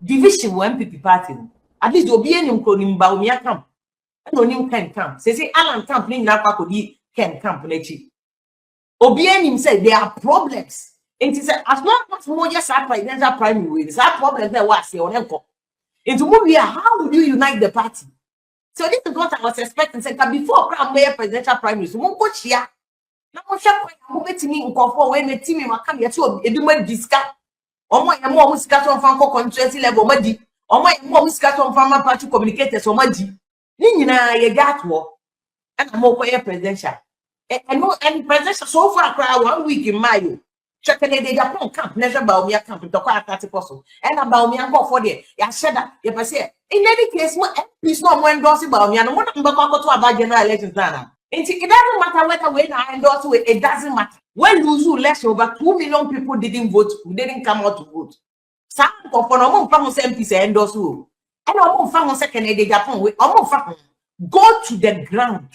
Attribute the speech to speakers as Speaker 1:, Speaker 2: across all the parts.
Speaker 1: division NPP party. At least obi enim kronim Bawumia camp. And onim Ken camp. Say Alan camp ni na kwa kodi Ken camp nechi. Obi enim say there are problems. And he said as long as more just presidential primary, there's a problem there was say on enko. Into movie, how would you unite the party? So this is what I was expecting. Say before presidential primary, so mo go chia. Na mo hwe kwa mo betimi nkofo we na timi maka me to eduma discuss. Omo ye mo discuss on fan constituency level madi. Omo ye mo discuss on fan party communicators o madi. Ni nyina ye gatwo. And mo kwa presidential. And presidential so far cry 1 week in May. Check the Agyapong camp, measure Bawumia camp to quite 30%. And a Bawumia go for there. Ya said that you say in any case, more MPs no more endorsing Bawumia. No one to about general elections. It doesn't matter whether when I endorse it, it doesn't matter. When you less over 2 million people didn't vote, didn't come out to vote. Some for no more MPs endorse you. And no more second Agyapong we go to the ground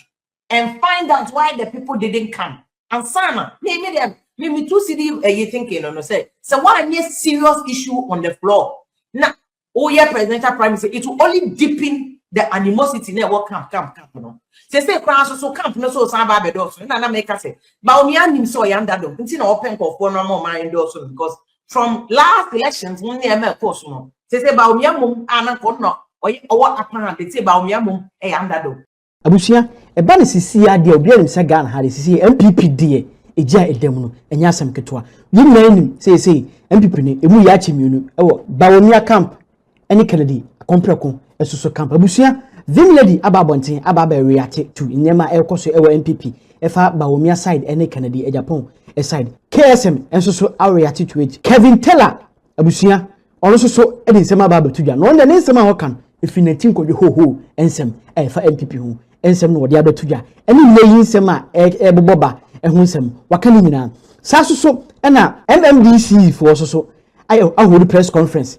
Speaker 1: and find out why the people didn't come. And Sana, maybe them. Me too see you thinking no say. So what a serious issue on the floor. Now, presidential prime minister, it will only deepen the animosity in what camp no. Say so camp no so samba bedo so na make say. Bawumia nim so yanda do. Nti na open for no more mind also because from last elections when they course no. Say Bawumia mum ananko no or apparent they say Bawumia mum yanda do.
Speaker 2: Abusia e ba ne sisi ade obi anim se Ghana ha sisi NPP die eja edem no enya asem ketwa yimna enim say MPP ne emu ya chimiunu ewo Bawumia camp eni Kennedy kompreko esuso camp abusia Vimlady ababonten ababa react to nyema ekoso ewo NPP efa Bawumia side eni Kennedy Agyapong side KSM enso react to it Kevin Teller abusia ono so edi nsema ababa tudwa no ne nsema ho kan efinetin kodwe ho ensem efa MPP ho ensem no wode abetudwa eni leyin nsema eboboba ehun wakani nyina saso na MMDC for so hold press conference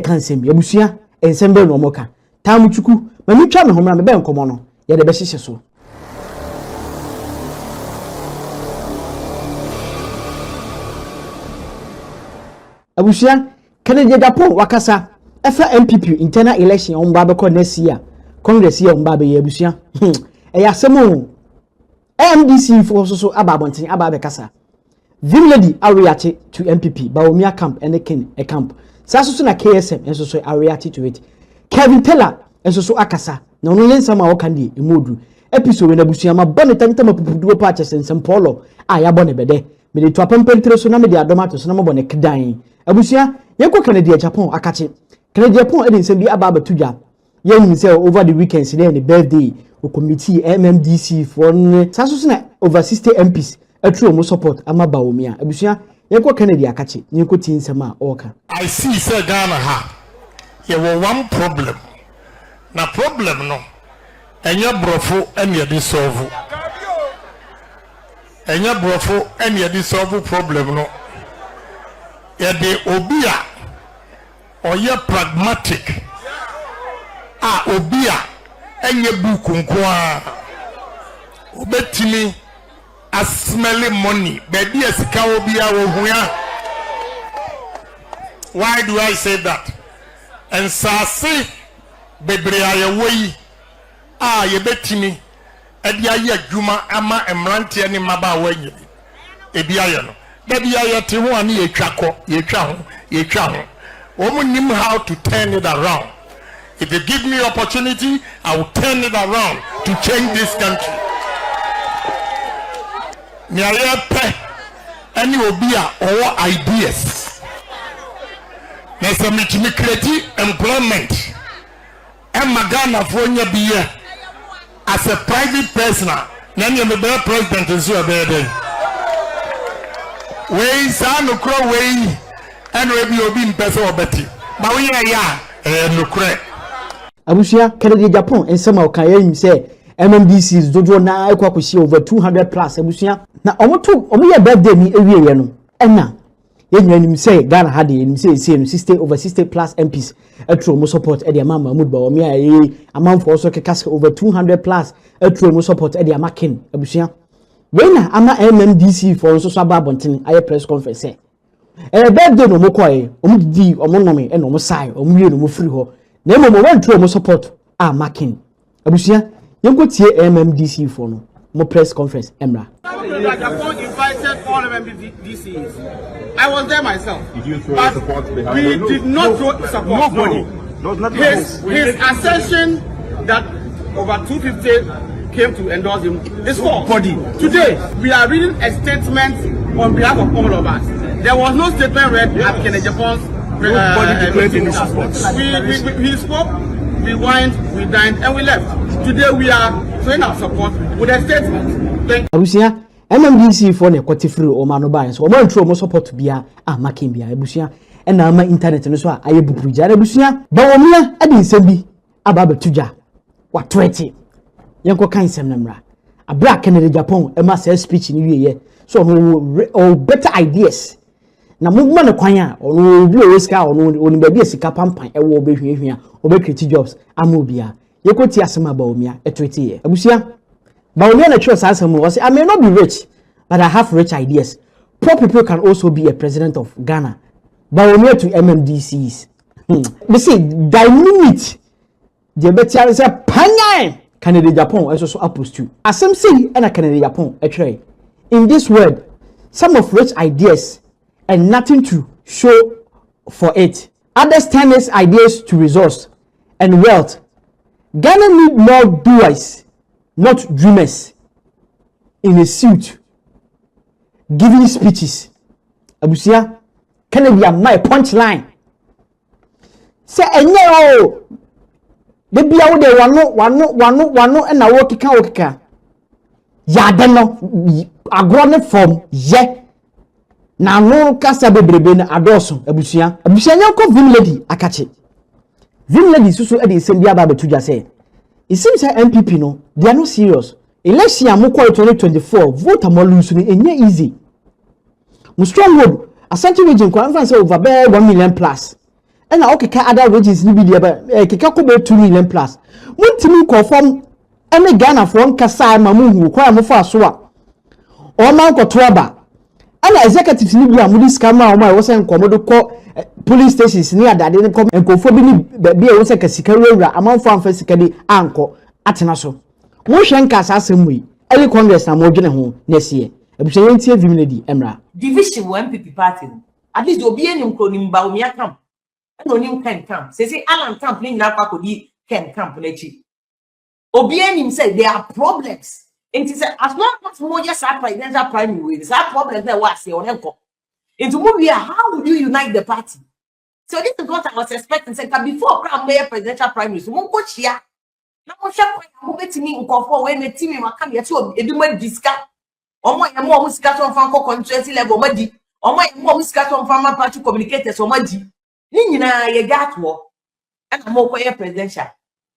Speaker 2: kan sem bi abusua ensem be no moka tamuchuku mamitwa me homra me be nkomo no ye de be hihye so abusua Kennedy Agyapong wakasa efa MPP internal election on ba be ko next year congress year on ba be ye abusua asemo MDC for so ababontin ababe kasa Vimlady react to MPP Bawumia camp and Ken a camp saso na KSM enso so react to it Kevin Teller enso so akasa na ono yensa ma okande emodu episode na busua ma bone tantama pupuduo pa chesensem polo ya bone bede me de to apampentre so na me de adomato so na mo bone kedan abusua yeko Kennedy Agyapong akache Kennedy Agyapong edi nsem bi ababa tudwa yen say over the weekends dey the birthday o committee MMDC for saso na over 60 MPs atru mo support ama Bawumia abusua yeko Kennedy akache yeko tinsema oka
Speaker 3: I see say Ghana ha ye one problem na problem no enya brofo enya di solve enya brofo enya di solve problem no ye de obia oye pragmatic obia enye buku nkoa obetimi asmele money baby esika obia wo huya. Why do I say that? And sase bebre ayewoi ye betimi edi aye adwuma ama emrante ani maba wanyi ebi aye no baby aye te ho ani yetwa ho omo nim how to turn it around. If you give me opportunity, I will turn it around to change this country. Me ayepe any obia or ideas. Na se me create employment. And Ghana for biye as a private person. Na me be president nso abede. We sa no kro we and we be obi mpese obeti. Ba we ya no kro.
Speaker 2: Abusia Kennedy Agyapong ensema okayem say MMDC dodo na ekwakoshi over 200 plus abusia na omo ye birthday ni ewiye no ena yenwa nim say Ghana had nim say 60 over 60 plus MPs atro mo support e de ama Mahmoud Bawumia amanfo so kekase over 200 plus atro mo support e de ama Ken abusia wena ama MMDC for so ababonten aye press conference say birthday no mo koy di omo no me e no mo sai omo wie no mo free ho na mo wan tro mo support marking abusia yenko tie MMDC for no mo press conference emra
Speaker 4: Agyapong invited all of MMDCs. I was there myself.
Speaker 5: Did you throw support behind
Speaker 4: we did not throw support.
Speaker 5: Nobody.
Speaker 4: His assertion that over 250 came to endorse him is false. Today, we are reading a statement on behalf of all of us. There was no statement read at Agyapong's we spoke, we wined, we dined, and we left. Today, we are showing our support with a statement.
Speaker 2: abusia MMDC for ne kwati free o ma no ban so o ma ntro mo support bia marking bia abusia e na ama internet no so aye buburu jare abusia Bawumia ade nsem bi aba betuja wa 20 yenko kan nsem na mra abra Kennedy Japan e ma say speech ni wieye so no better ideas na mo ma ne kwan a ono bi o sika ono oni ba bi sika pampan e wo obehwiehwia obecreate jobs amobia yekoti asema Bawumia e 20 ye abusia Bawumia na trust asem was I may not be rich but I have rich ideas. Poor people can also be a president of Ghana. Bawumia to MMDCs. They say dynamite the better say panya Kennedy Japan is also opposed to asem say and Kennedy Japan a try in this word some of rich ideas and nothing to show for it. Others turn these ideas to resource and wealth. Ghana need more doers, not dreamers in a suit giving speeches. Abusia Kennedy my punchline say enye o de bia wo de wano na wo kika ya de no agro ne form ye na no kasa bebrebe na adoso abusia nyanko vim lady akache vim lady susu e de nsem bia ba betuja say it seems that NPP no they are not serious election amukwa 2024 vote amolusu ni enye easy mu stronghold asante region kwa mfa say over 1 million plus and okeka other regions ni bi de ba keka ko be 2 million plus muntimi confirm ene Ghana for nkasa ma mu hu kwa mo fa so a o ma nkoto aba ana executives ni bi amudi scam a o ma wo se nkomodo ko police stations ni adade ni ko enkofo bi ni bi e wo se kasika wura amanfo amfa sika bi anko atena so mo hwe nkasa asem yi eli congress na mo dwene ho nesie ebushe yentie vimledi emra
Speaker 1: division wo NPP party at least obi enim kronim Bawumia camp and onim Ken camp say Alan camp ni na kwa kodi Ken camp na chi obi enim say there are problems it is as long as mo just presidential primary with that problem there was say onenko into movie how would you unite the party so this is what I was expecting say before presidential primary so mo ko chia na mo hwe kwa mo betimi nkofo we na timi maka me ti ebi ma diska omo ya mo sika so mfa nko constituency level ma di omo ya mo sika so mfa ma party communicators o ma di ni nyina ye gatwo and mo ko presidential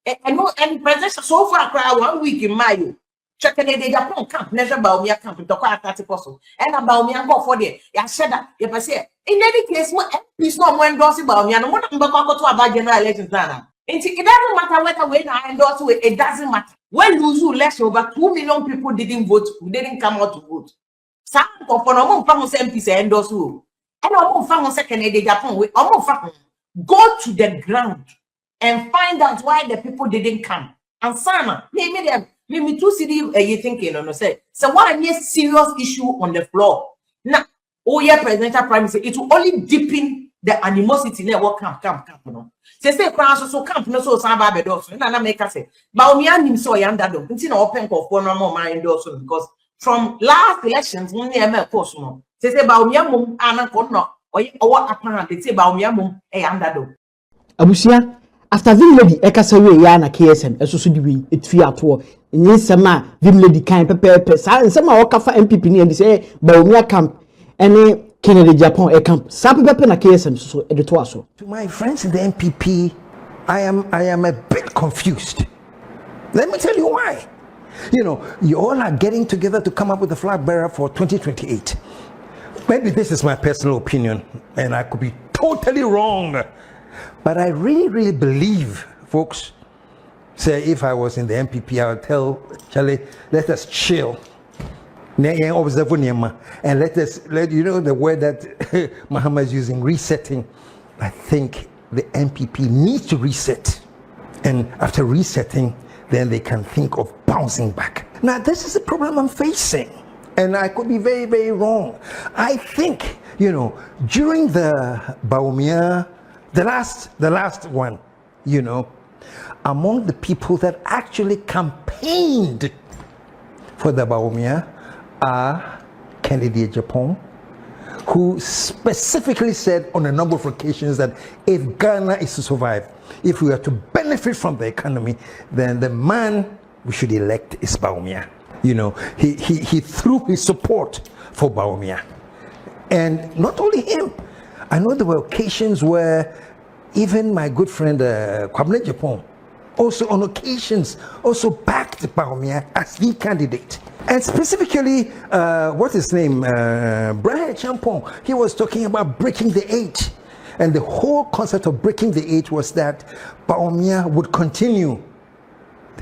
Speaker 1: and presidential so far 1 week in May check the Japan camp measure Bawumia camp to kwa 30% and Bawumia go for there ya sheda ye pese in any case mo peace no mo endorse Bawumia no mo mbakwa to aba general elections na it doesn't matter whether we endorse it doesn't matter when lose election over 2 million people didn't vote didn't come out to vote some for no mo fa say MPs endorse o and no fa say Kennedy Japan we go to the ground and find out why the people didn't come and sana me too see you thinking no say so what a serious issue on the floor now presidential prime minister it will only deepen the animosity near what camp no say so camp no so samba be do so na make say Bawumia nim so yanda do nti na open for no more mind also because from last elections when near me course no say Bawumia mum ananko no or apparent they say Bawumia mum yanda do
Speaker 2: abusia after vim lady ekasa we ya na KSM esoso di we etfi ato nyi sema vim lady kan pepepe sa sema wakafa MPP ni and say Bawumia camp ene Kennedy Japan e camp sa pepepe na KSM so e de to aso.
Speaker 6: To my friends in the NPP, I am a bit confused. Let me tell you why. You know, you all are getting together to come up with a flag bearer for 2028. Maybe this is my personal opinion and I could be totally wrong. But I really believe, folks, say if I was in the NPP, I would tell Charlie, let us chill. And let you know the word that Muhammad is using, resetting. I think the NPP needs to reset. And after resetting, then they can think of bouncing back. Now, this is the problem I'm facing. And I could be very, very wrong. I think, during the Bawumia, the last one, among the people that actually campaigned for the Bawumia are Kennedy Agyapong, who specifically said on a number of occasions that if Ghana is to survive, if we are to benefit from the economy, then the man we should elect is Bawumia. He threw his support for Bawumia. And not only him, I know there were occasions where even my good friend Kwabena Agyapong also on occasions also backed Bawumia as the candidate. And specifically, what's his name? Brian Champong, he was talking about breaking the 8. And the whole concept of breaking the 8 was that Bawumia would continue.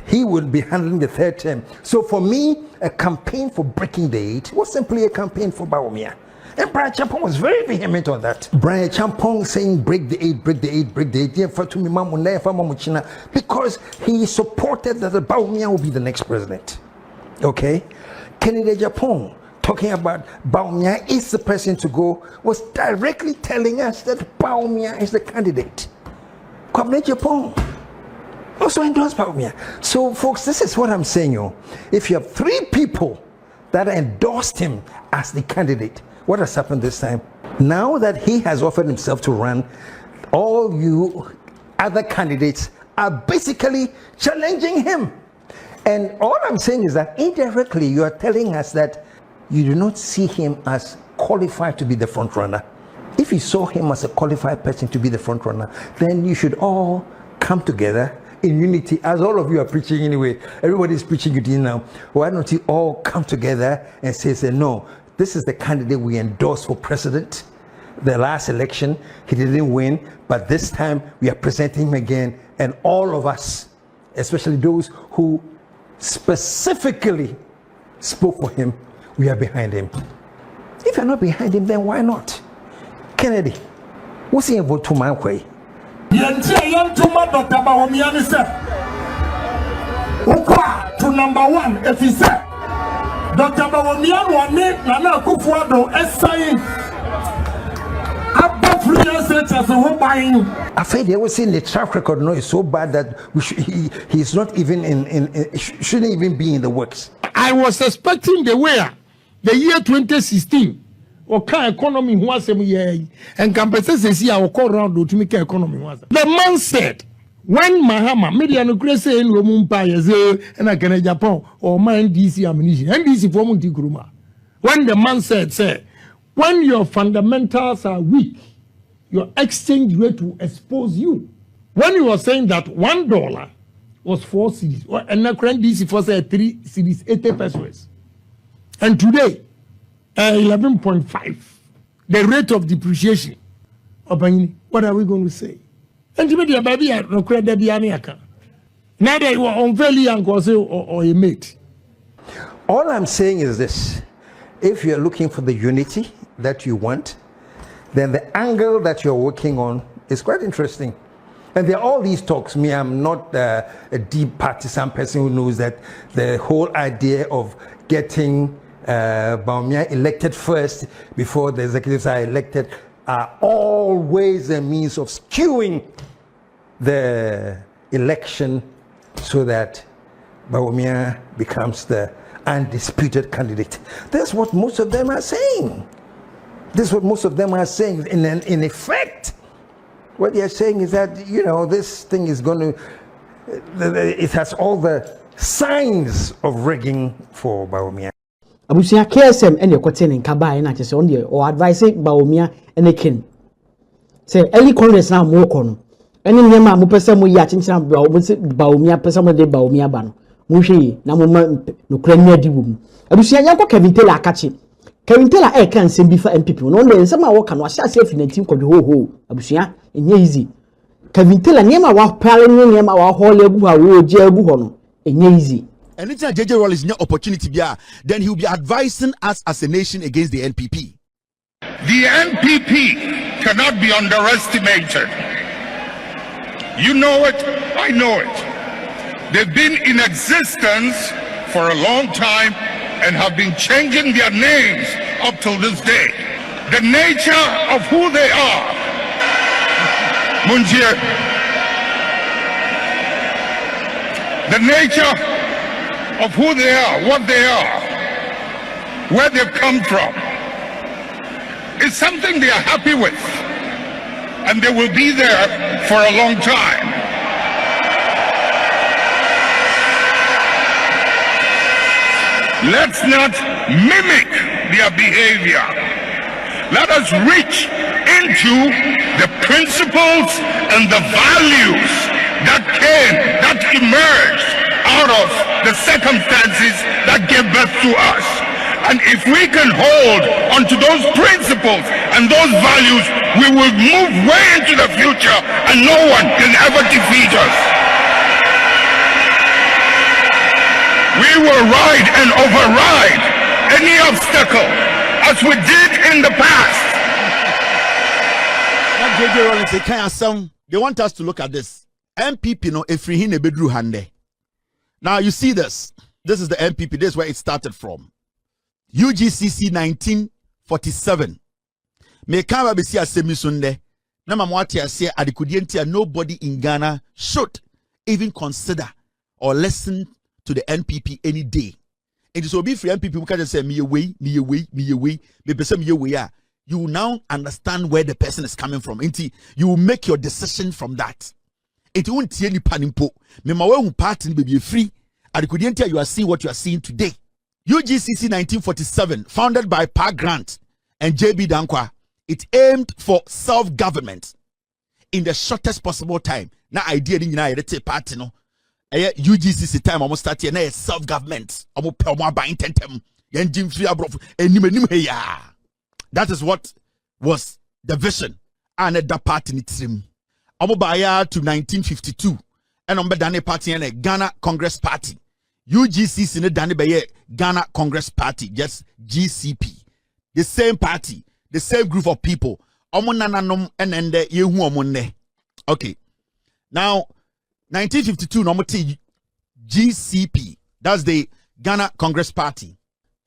Speaker 6: He would be handling the 3rd term. So for me, a campaign for breaking the 8 was simply a campaign for Bawumia. And Brian Champong was very vehement on that. Brian Champong saying break the 8, break the 8, break the 8, because he supported that the Bawumia would be the next president. Okay? Kennedy Agyapong, talking about Bawumia is the person to go, was directly telling us that Bawumia is the candidate. Kwabena Agyapong also endorsed Bawumia. So, folks, this is what I'm saying. If you have 3 people that endorsed him as the candidate, what has happened this time? Now that he has offered himself to run, all you other candidates are basically challenging him. And all I'm saying is that indirectly you are telling us that you do not see him as qualified to be the front runner. If you saw him as a qualified person to be the front runner, then you should all come together in unity, as all of you are preaching anyway. Everybody's preaching it now. Why don't you all come together and say, no, this is the candidate we endorsed for president. The last election, he didn't win, but this time we are presenting him again. And all of us, especially those who specifically spoke for him, we are behind him. If you're not behind him, then why not? Kennedy, what's he about to my way?
Speaker 3: Dr. Bawumia to number 1, if he said Dr. Bawumia wanted Nana Kufuado essaying about 3 years as a whole buying.
Speaker 6: I think they were saying the track record is so bad that he's not even shouldn't even be in the works.
Speaker 3: I was expecting the year 2016. Economy was and compensation will call around to make economy was. The man said, when Mahama media no crazy in Romumpa and I can Japan or my NDC ammunition, NDC for Muntikuruma. When the man said, when your fundamentals are weak, your exchange rate will expose you. When you were saying that $1 was 4 cedis, and now NDC for 3 cedis, 80 pesos, and today 11.5, the rate of depreciation. What are we going to say? And media baby no credit bianiaka. Neither you are unfairly or a mate.
Speaker 6: All I'm saying is this: if you're looking for the unity that you want, then the angle that you're working on is quite interesting. And there are all these talks. Me, I'm not a deep partisan person who knows that the whole idea of getting Bawumia elected first before the executives are elected are always a means of skewing the election so that Bawumia becomes the undisputed candidate. That's what most of them are saying. This is what most of them are saying. In effect, what they are saying is that, this thing is going to, it has all the signs of rigging for Bawumia.
Speaker 2: Abusia KSM and your cotton in Kaba and just on the or advising Bawumia and a kin. Say, early Congress now more con. Any Yama Mupesam we yachin Bawumia, Pesama de Bawumia ban. Mushi, Namuma, no crania dibum. Abusia Yako Kevin Taylor catching. Kevin Taylor air can send before NPP. No, then some are walking was safe in a team called Ho Abusia, and easy. Kevin Taylor near my walk, Palin, near my whole lebu, Jebu, and easy.
Speaker 5: And it's a JJ Rollins no opportunity, then he will be advising us as a nation against the NPP.
Speaker 3: The NPP cannot be underestimated. You know it, I know it. They've been in existence for a long time and have been changing their names up till this day. The nature of who they are, Munjie, the nature of who they are, what they are, where they've come from, is something they are happy with, and they will be there for a long time. Let's not mimic their behavior. Let us reach into the principles and the values that emerged out of the circumstances that gave birth to us. And if we can hold onto those principles and those values, we will move way into the future and no one can ever defeat us. We will ride and override any obstacle as we did in the past.
Speaker 5: They want us to look at this. MPP no efrihin ebedru hande. Now you see this. This is the MPP. This is where it started from. UGCC 1947. Me kama besi asemi sunde. Na mamwati ase adikudientia nobody in Ghana should even consider or listen to the NPP any day. It is obi free NPP can just say me away. Me person me away. You will now understand where the person is coming from. You will make your decision from that. It won't see any panimpo. Me mawe who party be free. Adikudientia you are seeing what you are seeing today. UGCC 1947, founded by Pa Grant and JB Dankwa, it aimed for self-government in the shortest possible time. Now idea in United Party no. UGCC time almost start here. Now self-government. That is what was the vision. And that party in its rim. Amobaya to 1952. And Dane party and Ghana Congress Party. UGCC ne Dane Baye Ghana Congress Party, just GCP. The same party, the same group of people. Omonananom enende yehu omonne. Okay. Now 1952 nomoti GCP. That's the Ghana Congress Party.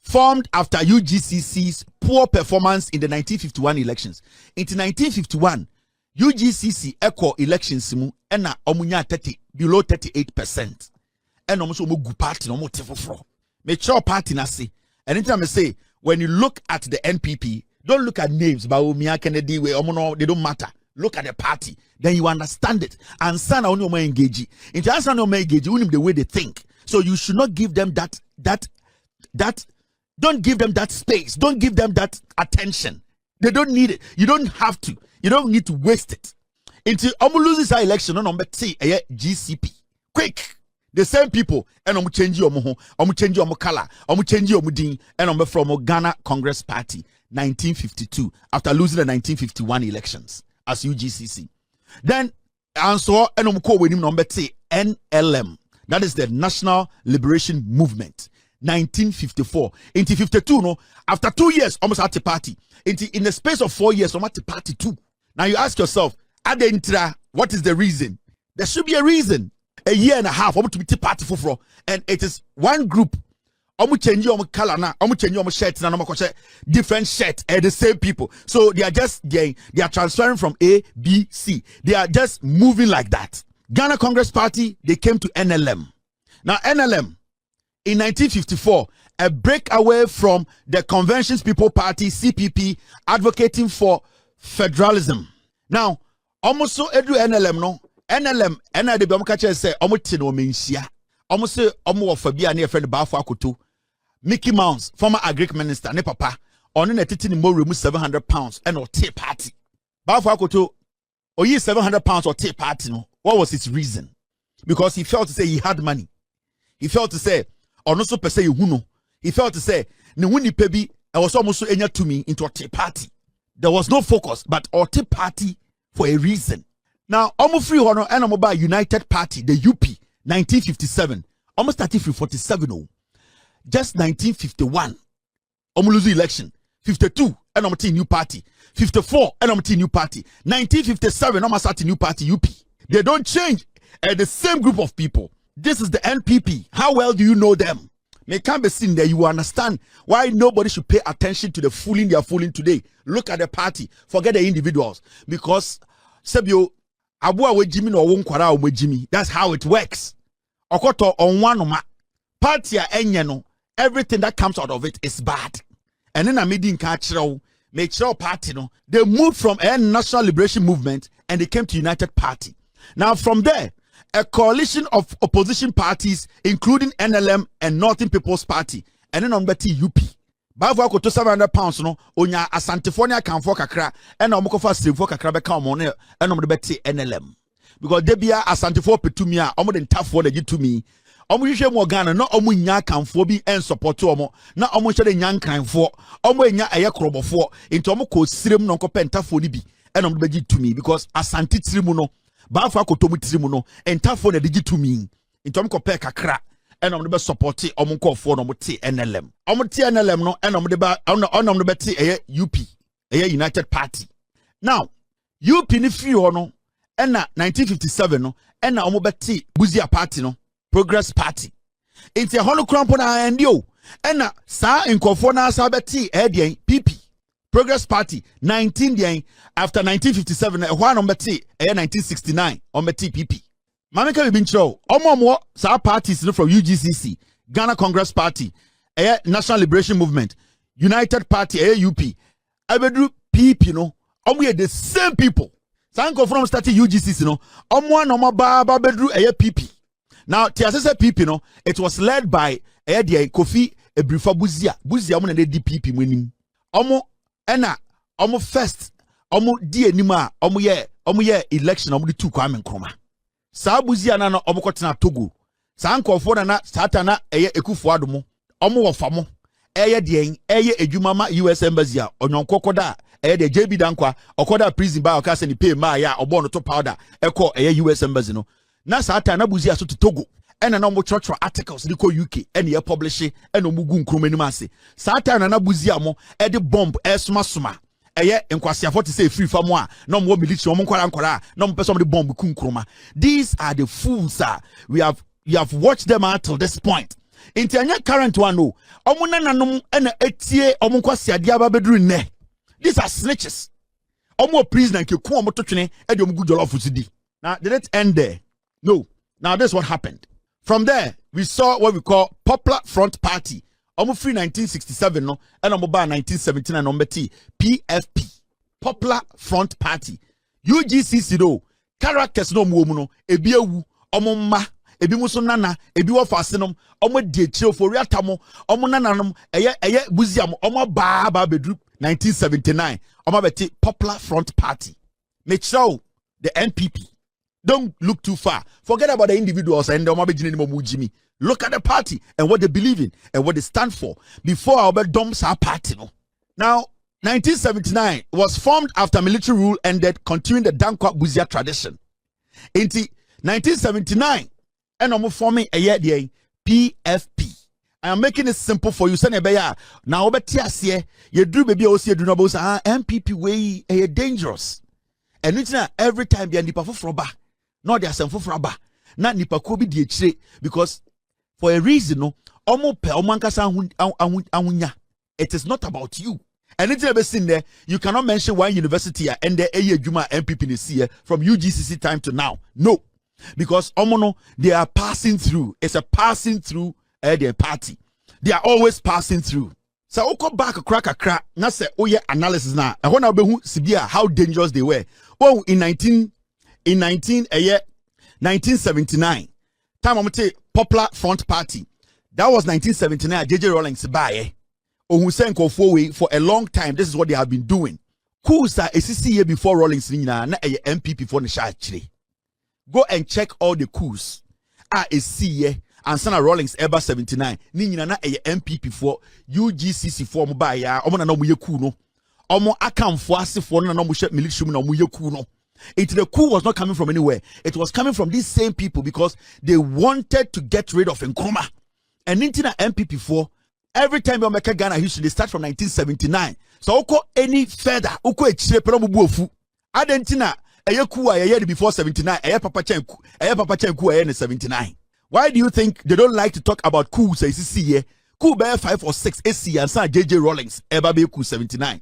Speaker 5: Formed after UGCC's poor performance in the 1951 elections. In 1951, UGCC echo elections simu ena omunya 30 below 38%. And almost omu party no more tifofro. Mature party na see. Anytime I say when you look at the NPP, don't look at names, Bawumia, Kennedy, they don't matter. Look at the party, then you understand it. And son only more engage. In the answer no engage, you know the way they think. So you should not give them that. Don't give them that space. Don't give them that attention. They don't need it. You don't have to. You don't need to waste it. Until Omu loses our election, no number T, GCP. Quick. The same people, and Omu change your moho, Omu change your color, Omu change your mudin, and Omu from Ghana Congress Party, 1952, after losing the 1951 elections as UGCC. Then, answer, and Omu ko with him number T, NLM. That is the National Liberation Movement. 1954. Into 52, no, after 2 years, almost at the party. In the space of 4 years, almost at the party too. Now you ask yourself, Adentra, what is the reason? There should be a reason. A year and a half, I'm to be party for, and it is one group. I'm change your color now. I'm change your shirts and I'm different shirts. The same people. So they are just they are transferring from A, B, C. They are just moving like that. Ghana Congress Party, they came to NLM. Now NLM. In 1954, a breakaway from the Conventions People Party, CPP, advocating for federalism. Now, almost so edu NLM no, NLM, NLM, Bamakacha say, almost no mensia. Almost say, almost for be near friend Bafo Akutu. Mickey Mouse, former agric minister, ne papa, on a titty more remove £700 and or tea party. Bafo Akutu, or ye £700 or tea party no. What was his reason? Because he felt to say he had money. He felt to say, or no so per se huno. He felt to say, no winnie pebi, I was almost so enya to me into a tea party. There was no focus, but a tea party for a reason. Now, almost free honor and by United Party, the UP, 1957. Almost started from 47. Oh. Just 1951. Lose election. 52, and I'm a new party. 54, and I'm a new party. 1957, I'm a new party, UP. They don't change. The same group of people. This is the NPP. How well do you know them? They can't be seen there. You understand why nobody should pay attention to the fooling they are fooling today. Look at the party. Forget the individuals. Because, Sebio, Abua we Jimmy no wonkwara we Jimmy. That's how it works. Okoto on one party no. Everything that comes out of it is bad. And then I made in make sure party no. They moved from a National Liberation Movement and they came to United Party. Now from there, a coalition of opposition parties, including NLM and Northern People's Party, and then on Betty UP. Bavo ko to 700 pounds no onya Asantefonia kanfo kakra and omokofa stremfo kakra beka omone and omde beti NLM. Because debia Asantefo petumia omde ntafo na gitumi. Omo hwehwe mo Ghana na omo nya kanfo bi en support omo na omo hwede nya nkranfo omo nya eye krobofo into omo ko sirem no nkopɛ ntafo ni bi and omde begi tumi because Asante tirimu no Bafo akotomu tirimu no entafo na digi tumi into omo ko pɛ kakra and omde be support omo nkofo no mo te NLM omo te NLM no and omde ba omde be te UP United Party. Now UP ni free no and 1957 no and omo be te Buzia Party no Progress Party. Inti hono krampo na ndio. Ena sa nkofo na sa beti edien PP. Progress Party 19 den after 1957 ehwa no beti 1969 on beti PP. Mameka bibinchro omomo sa parties no from UGCC, Ghana Congress Party, National Liberation Movement, United Party UP. Abedru PP no omo the same people. Sa nkofo from starting UGCC no omo na omo ba bedru PP. Now, Tiasese PP no, it was led by Kofi Ebrifa Buzia mo na DPP winning. Omo first omo di enima omo ye election omo di tu Kwame Nkrumah. Sa Buzia na omo kotena Togo. Sa nkofo na satana Ekufuado mo. Omo wo famo. Ejumama US Embassy a onyonko koda de JB Dankwa okoda prison ba okase ni pay ma ya obo no to powder US Embassy no. Na sata na Buzia so to Togo ena na mo church articles liko UK ena ye publish ena mo gu nkroma ni ase sata na Buzia mo e de bomb suma enkwase afo te say free fam a na mo military mo nkwara na mo person de bomb ku nkroma. These are the fools we have watched them until this point. Inti anya current one no omo nananom ena etie omo nkwase ade aba bedru ne. These are snitches. Omo prisoner nke ku omo to twene e de omo gu jollof sidi. Now did it end there? No. Now this is what happened. From there, we saw what we call Popular Front Party. Almost free 1967 no, and almost by 1979 number T PFP. Popular Front Party. UGCC no. Characters no no. Ebi ewu. Omo ma. Ebi muso nana. Ebi wa fasenom. Omo die chio for reatamo. Omo nananom. Eye buziam. Omo ba bedru 1979. Omo beti Popular Front Party. Make sure the NPP. Don't look too far. Forget about the individuals and the look at the party and what they believe in and what they stand for before our dumps our party. No? Now, 1979 was formed after military rule ended, continuing the Dankwa Buzia tradition. In 1979, and I'm forming a year PFP. I am making it simple for you. Now, you do baby MPP way dangerous. And it's not every time they are nipa fofroba. No, they are some fofroba. Not nipa kobi di echire because for a reason no, omo pe omankasa ahunya. It is not about you. And it's never seen there. You cannot mention one university and the Juma MPP this year from UGCC time to now. No, because omono they are passing through. It's a passing through their party. They are always passing through. So oko back a crack na say oye analysis na e hona be hu sibia how dangerous they were. Oh, in 1979 time I'm say Popular Front Party, that was 1979 JJ Rawlings bae ohun senko for a long time. This is what they have been doing. Coups are year before Rawlings na MPP for the chire. Go and check all the coups and Sana Rawlings ever 79 ni na MPP for UGCC for mo ba ya omo na mo yeku no omo akamfo asefo no na mo hwe military no mo yeku no The coup was not coming from anywhere. It was coming from these same people because they wanted to get rid of Nkrumah. And into the NPP 4, every time you make Ghana history, they start from 1979. So oko any further, oko echire pero bubuofu. Adentina eye coup aye before 79, eye Papa Chenku aye in 79. Why do you think they don't like to talk about coups? Say see coup bear 5 or 6 AC and sa JJ Rawlings eba be coup 79.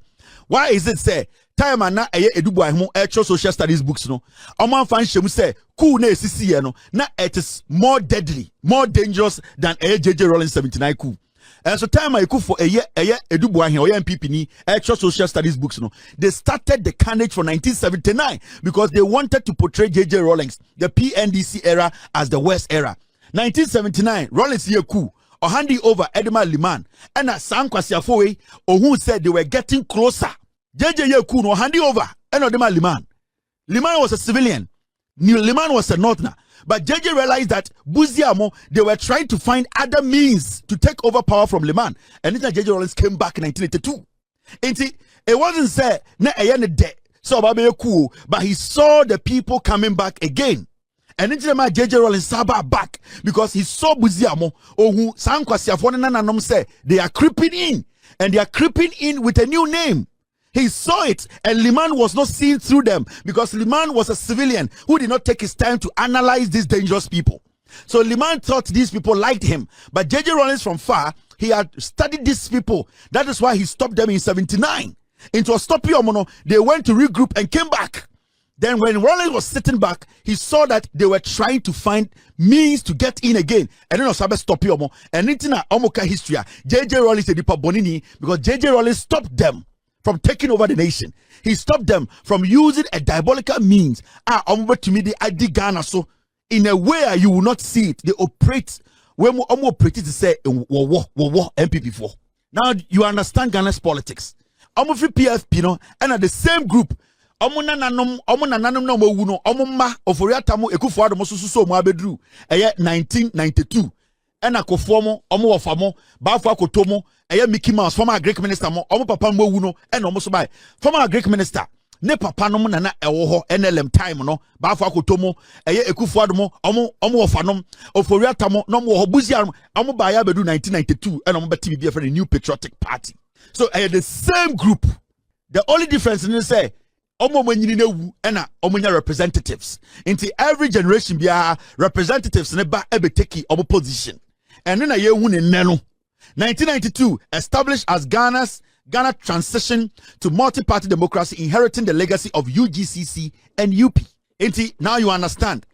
Speaker 5: Why is it say time and na eye edubu ahmo actual social studies books no? Oman fan shemu say coup na AC no na it is more deadly, more dangerous than eye JJ Rawlings 79 coup. And so time I could for a year edubu ahmo or NPP ni actual social studies books no. They started the carnage for 1979 because they wanted to portray JJ Rawlings, the PNDC era, as the worst era. 1979 Rawlings ye coup or handing over Edema Liman and a Sam Kwasiafoe or who said they were getting closer. JJ ye coup no handing over and Edema Liman. Liman was a civilian. Liman was a northerner. But JJ realized that Buziamo, they were trying to find other means to take over power from Liman. And then JJ Rawlings came back in 1982. It wasn't said na ayane de so babe coup, but he saw the people coming back again. And then JJ Rawlings saba back because he saw Buziamo or who Sankwasiafone nananom say they are creeping in, and they are creeping in with a new name. He saw it, and Liman was not seeing through them because Liman was a civilian who did not take his time to analyze these dangerous people. So Liman thought these people liked him, but JJ Rawlings from far, he had studied these people. That is why he stopped them in 79. Into a stopiomono, they went to regroup and came back. Then when Rawlings was sitting back, he saw that they were trying to find means to get in again. And then Osabe stop yomo. And into Omoka history, JJ Rawlings said bonini because JJ Rawlings stopped them from taking over the nation. He stopped them from using a diabolical means. To me, they adi Ghana so in a way you will not see it. They operate when we operate to say NPP4. Now you understand Ghana's politics. Free PFP no, and at the same group. Omo nananom no mawu no omo ma oforiata mo ekufo ado mo sususo mo abedru 1992 ena kofo mo omo wofa mo baafo akoto mo Mickey Mouse former Greek minister mo omo papa mo wu no ena omo so bai former Greek minister ne papa no mo nana ewo ho NLM time no baafo akoto mo ekufo ado mo omo wofa no oforiata mo no mo ho buzia omo ba ya bedu 1992 ena omo beti bi for the New Patriotic Party. So the same group. The only difference is say representatives. Into every generation be representatives neba ebeteki omo position. And then a year in 1992 established as Ghana transition to multi-party democracy, inheriting the legacy of UGCC and UP. Into now you understand.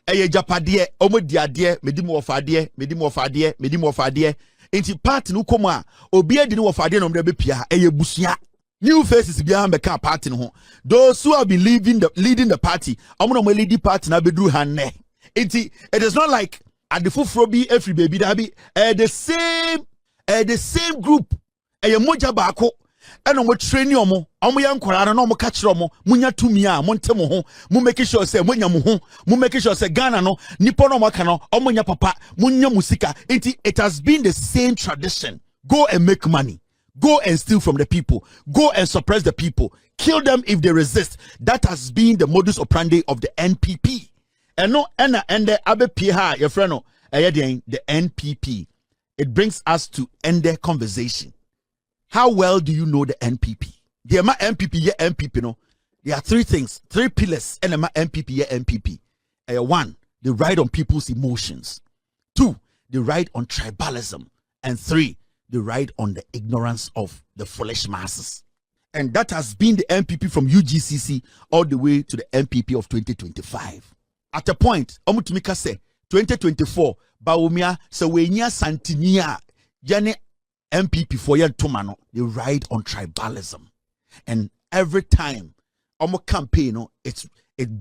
Speaker 5: Agyapong omo diadie medimu of adie into party no koma obi adi no of adie no mbe pia busia. New faces behind the car party. Those who have been leading the party, I'm going to lead the party now. It is not like at the Fufrobi every baby that be the same group. Moja bako and I'm training omo. I'm young Korana no mo catch romo. Munya tumia montemo ho. Mu make sure say munya mu ho. Mu make sure say Ghana no nipono makano. Omunya papa munya musika. It has been the same tradition. Go and make money. Go and steal from the people. Go and suppress the people. Kill them if they resist. That has been the modus operandi of the NPP. And no, and the ABPH, your friend, the NPP. It brings us to end the conversation. How well do you know the NPP? The NPP, NPP, no. There are 3 things, 3 pillars. And NPP, NPP. 1, they ride on people's emotions. 2, they ride on tribalism. And 3, they ride on the ignorance of the foolish masses. And that has been the NPP from UGCC all the way to the NPP of 2025. At a point, Omutumika say 2024, Bawumia, Sawenya Santinia, Jane NPP for your Tomano, they ride on tribalism. And every time Omo campaign, it's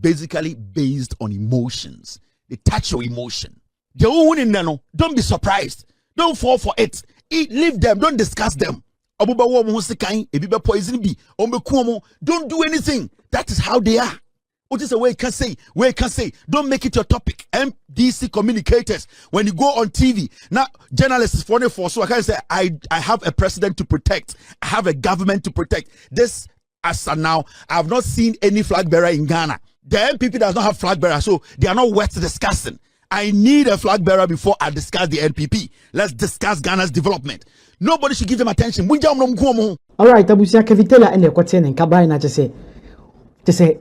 Speaker 5: basically based on emotions. They touch your emotion. Don't be surprised. Don't fall for it. Leave them, don't discuss them. Don't do anything. That is how they are. What is the way you can say? Don't make it your topic. MDC communicators, when you go on TV, now journalists for so I can say I have a president to protect, I have a government to protect. This as of now, I have not seen any flag bearer in Ghana. The NPP does not have flag bearer, so they are not worth discussing. I need a flag bearer before I discuss the NPP. Let's discuss Ghana's development. Nobody should give them attention. All
Speaker 2: right, Abusia Kevitela and the Quatin and Kabana to say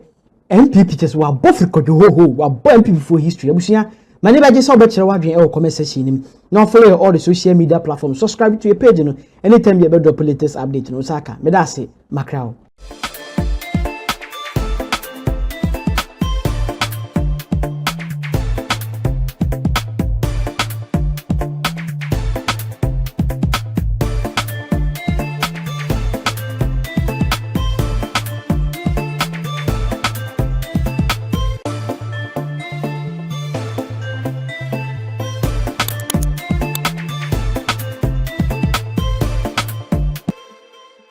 Speaker 2: NPP just were both record were NPP for history. Abusia, my neighbor just saw better or comment section. Now follow all the social media platforms. Subscribe to your page. Anytime you ever drop a latest update in Osaka. Medase, Macau.